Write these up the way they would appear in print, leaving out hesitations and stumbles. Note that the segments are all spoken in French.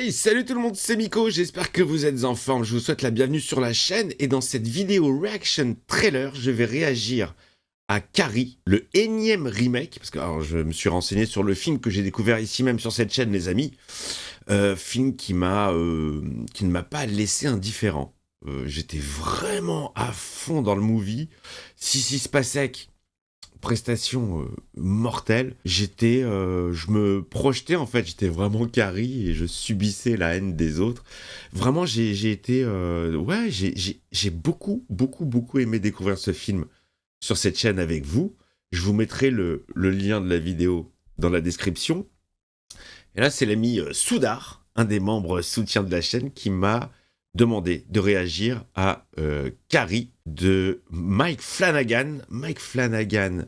Hey, salut tout le monde, c'est Miko, j'espère que vous êtes en forme, je vous souhaite la bienvenue sur la chaîne et dans cette vidéo reaction trailer, je vais réagir à Carrie, le énième remake, parce que alors, je me suis renseigné sur le film que j'ai découvert ici même sur cette chaîne les amis, film qui ne m'a pas laissé indifférent. J'étais vraiment à fond dans le movie, 6 Spacek, prestation mortelle. Je me projetais en fait, j'étais vraiment Carrie et je subissais la haine des autres. Vraiment, j'ai été, ouais, j'ai beaucoup aimé découvrir ce film sur cette chaîne avec vous. Je vous mettrai le lien de la vidéo dans la description. Et là, c'est l'ami Soudar, un des membres soutiens de la chaîne, qui m'a demandé de réagir à Carrie de Mike Flanagan. Mike Flanagan,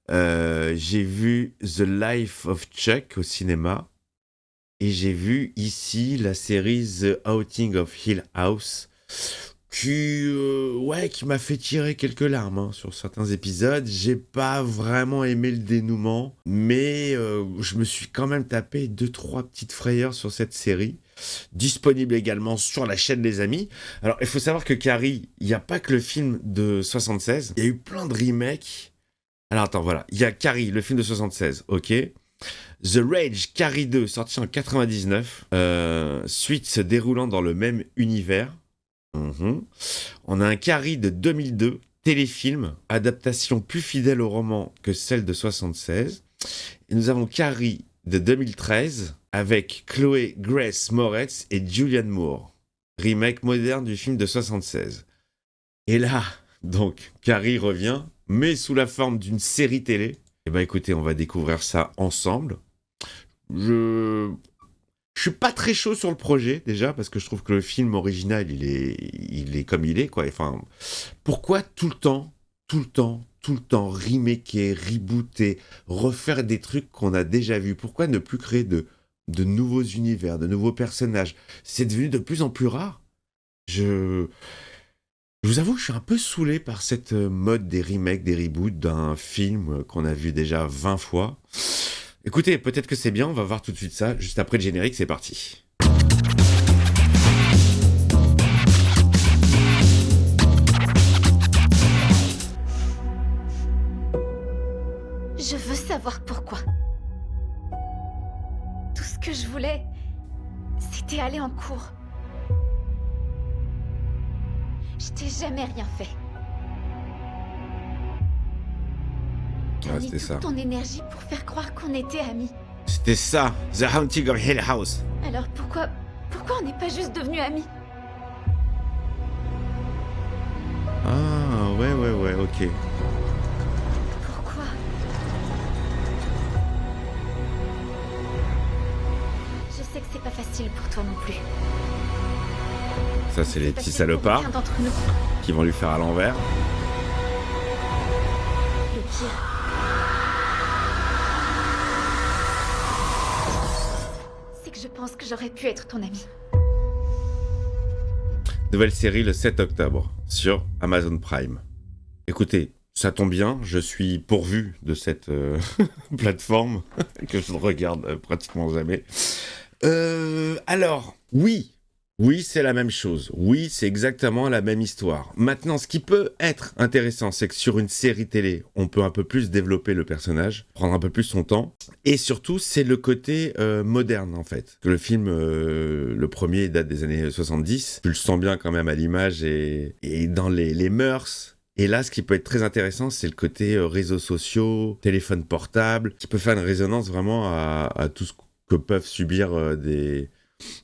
j'ai vu The Life of Chuck au cinéma et j'ai vu ici la série The Outing of Hill House qui m'a fait tirer quelques larmes hein, sur certains épisodes. J'ai pas vraiment aimé le dénouement, mais je me suis quand même tapé 2-3 petites frayeurs sur cette série. Disponible également sur la chaîne des amis. Alors, il faut savoir que Carrie, il n'y a pas que le film de 76, il y a eu plein de remakes. Alors, attends, voilà. Il y a Carrie, le film de 76, ok. The Rage, Carrie 2, sorti en 99, suite se déroulant dans le même univers. On a un Carrie de 2002, téléfilm, adaptation plus fidèle au roman que celle de 76. Et nous avons Carrie de 2013, avec Chloé Grace Moretz et Julianne Moore. Remake moderne du film de 76. Et là, donc, Carrie revient, mais sous la forme d'une série télé. Eh ben écoutez, on va découvrir ça ensemble. Je suis pas très chaud sur le projet, déjà, parce que je trouve que le film original, il est comme il est, quoi. Enfin, pourquoi tout le temps remaker, rebooter, refaire des trucs qu'on a déjà vus? Pourquoi ne plus créer de nouveaux univers, de nouveaux personnages? C'est devenu de plus en plus rare. Je vous avoue que je suis un peu saoulé par cette mode des remakes, des reboots d'un film qu'on a vu déjà 20 fois. Écoutez, peut-être que c'est bien, on va voir tout de suite ça, juste après le générique, c'est parti. Je veux savoir pourquoi. Tout ce que je voulais, c'était aller en cours. Je t'ai jamais rien fait. T'as mis C'était toute ça. ton énergie pour faire croire qu'on était amis. C'était ça, The Haunting of Hill House. Alors pourquoi on n'est pas juste devenus amis? Ah, ouais, ok. Pourquoi? Je sais que c'est pas facile pour toi non plus. Ça, c'est les Pas petits facile pour salopards aucun d'entre nous. qui vont lui faire à l'envers. Le pire, c'est que je pense que j'aurais pu être ton ami. Nouvelle série le 7 octobre sur Amazon Prime. Écoutez, ça tombe bien, je suis pourvu de cette plateforme que je ne regarde pratiquement jamais. Alors, oui, c'est la même chose. Oui, c'est exactement la même histoire. Maintenant, ce qui peut être intéressant, c'est que sur une série télé, on peut un peu plus développer le personnage, prendre un peu plus son temps. Et surtout, c'est le côté moderne, en fait. Que le film, le premier, date des années 70. Tu le sens bien quand même à l'image et dans les mœurs. Et là, ce qui peut être très intéressant, c'est le côté réseaux sociaux, téléphone portable, qui peut faire une résonance vraiment à tout ce que peuvent subir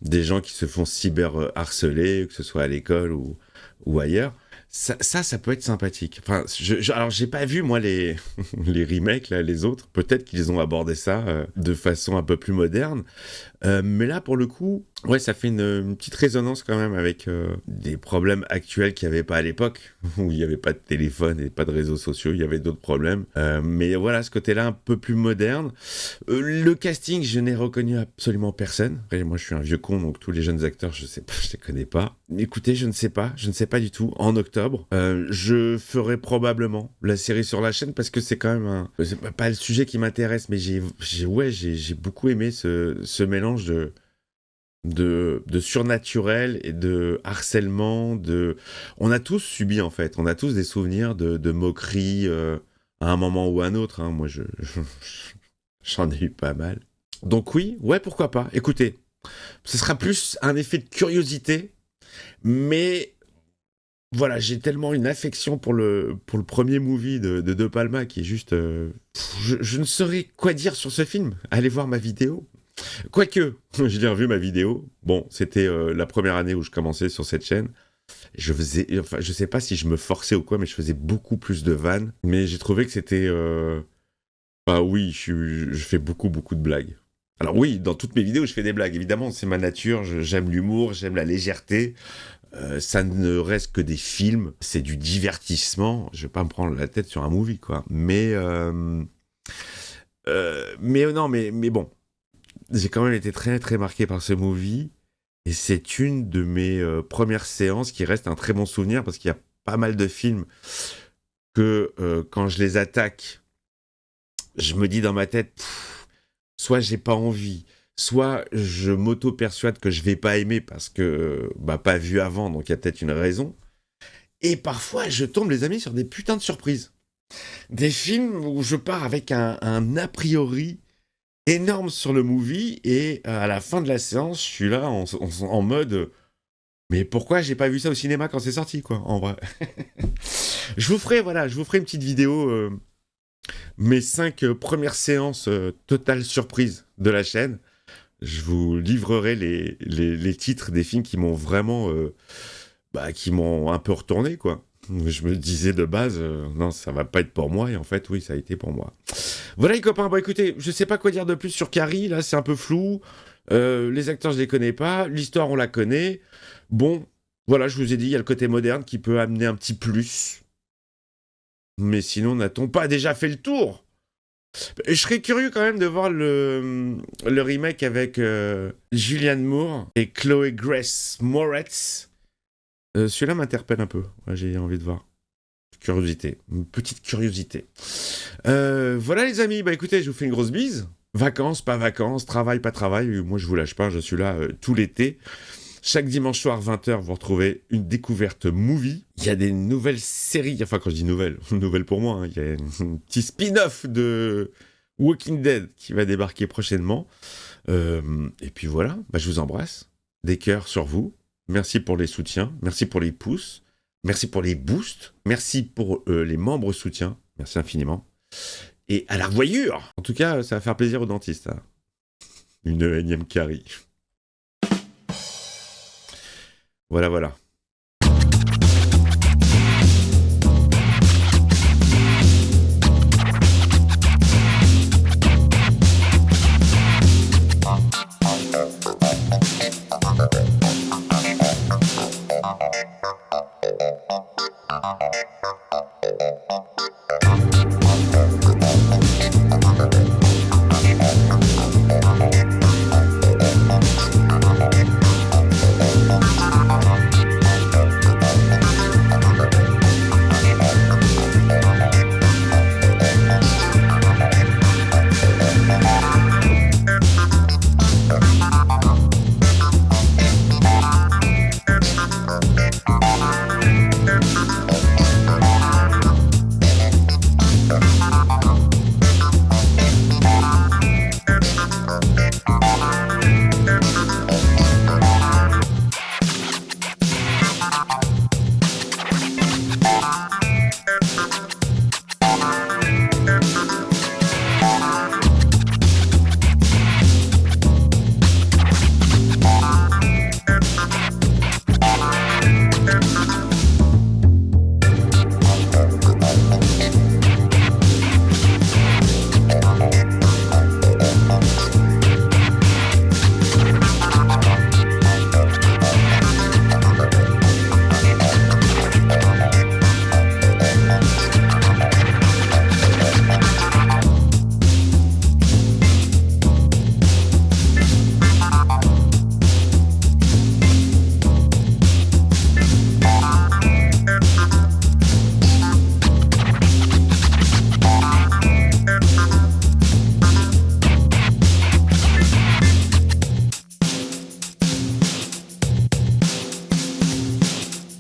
des gens qui se font cyber-harceler, que ce soit à l'école ou ailleurs. Ça peut être sympathique. Enfin, alors, j'ai pas vu, moi, les remakes, là, les autres. Peut-être qu'ils ont abordé ça de façon un peu plus moderne. Mais là, pour le coup, ouais, ça fait une petite résonance quand même avec des problèmes actuels qu'il n'y avait pas à l'époque, où il n'y avait pas de téléphone et pas de réseaux sociaux, il y avait d'autres problèmes. Mais voilà, ce côté-là un peu plus moderne. Le casting, je n'ai reconnu absolument personne. Après, moi, je suis un vieux con, donc tous les jeunes acteurs, je sais pas, je les connais pas. Écoutez, je ne sais pas du tout. En octobre, je ferai probablement la série sur la chaîne parce que c'est quand même c'est pas le sujet qui m'intéresse, mais j'ai beaucoup aimé ce mélange de surnaturel et de harcèlement. On a tous subi, en fait. On a tous des souvenirs de moqueries à un moment ou à un autre. Hein. Moi, j'en ai eu pas mal. Donc oui, ouais, pourquoi pas. Écoutez, ce sera plus un effet de curiosité, mais voilà, j'ai tellement une affection pour le premier movie de Palma qui est juste... je ne saurais quoi dire sur ce film. Allez voir ma vidéo. Quoique, j'ai revu ma vidéo. Bon, c'était la première année où je commençais sur cette chaîne. Enfin, je sais pas si je me forçais ou quoi, mais je faisais beaucoup plus de vannes. Mais j'ai trouvé que c'était... Bah oui, je fais beaucoup de blagues. Alors oui, dans toutes mes vidéos, je fais des blagues. Évidemment, c'est ma nature. J'aime l'humour, j'aime la légèreté. Ça ne reste que des films. C'est du divertissement. Je vais pas me prendre la tête sur un movie, quoi. Mais bon. J'ai quand même été très très marqué par ce movie. Et c'est une de mes premières séances qui reste un très bon souvenir parce qu'il y a pas mal de films que quand je les attaque, je me dis dans ma tête, soit j'ai pas envie, soit je m'auto-persuade que je vais pas aimer parce que pas vu avant, donc il y a peut-être une raison. Et parfois, je tombe, les amis, sur des putains de surprises. Des films où je pars avec un a priori énorme sur le movie et à la fin de la séance, je suis là en mode mais pourquoi j'ai pas vu ça au cinéma quand c'est sorti, quoi, en vrai. je vous ferai une petite vidéo mes 5 premières séances totale surprise de la chaîne. Je vous livrerai les titres des films qui m'ont vraiment qui m'ont un peu retourné, quoi. Je me disais de base, non, ça va pas être pour moi, et en fait, oui, ça a été pour moi. Voilà, les copains, écoutez, je sais pas quoi dire de plus sur Carrie, là, c'est un peu flou. Les acteurs, je les connais pas. L'histoire, on la connaît. Bon, voilà, je vous ai dit, il y a le côté moderne qui peut amener un petit plus. Mais sinon, n'a-t-on pas déjà fait le tour ? Je serais curieux quand même de voir le remake avec Julianne Moore et Chloé Grace Moretz. Celui-là m'interpelle un peu. Ouais, j'ai envie de voir. Curiosité. Une petite curiosité. Voilà les amis. Écoutez, je vous fais une grosse bise. Vacances, pas vacances, travail, pas travail. Moi, je vous lâche pas. Je suis là tout l'été. Chaque dimanche soir, 20h, vous retrouvez une découverte movie. Il y a des nouvelles séries. Enfin, quand je dis nouvelles, nouvelles pour moi. Il y a un petit spin-off de Walking Dead qui va débarquer prochainement. Et puis voilà. Je vous embrasse. Des cœurs sur vous. Merci pour les soutiens, merci pour les pouces, merci pour les boosts, merci pour les membres soutiens, merci infiniment. Et à la revoyure. En tout cas, ça va faire plaisir aux dentistes. Hein. Une énième Carrie. Voilà.